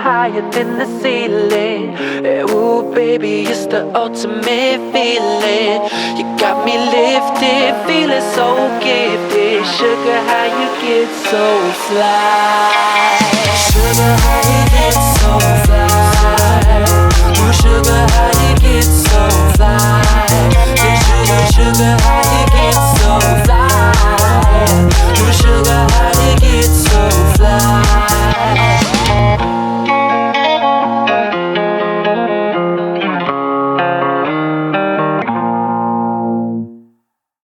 Higher than the ceiling. Ooh, baby, it's the ultimate feeling. You got me lifted, feeling so gifted. Sugar, how you get so fly? Sugar, how you get so fly? Ooh, sugar, how you get so fly?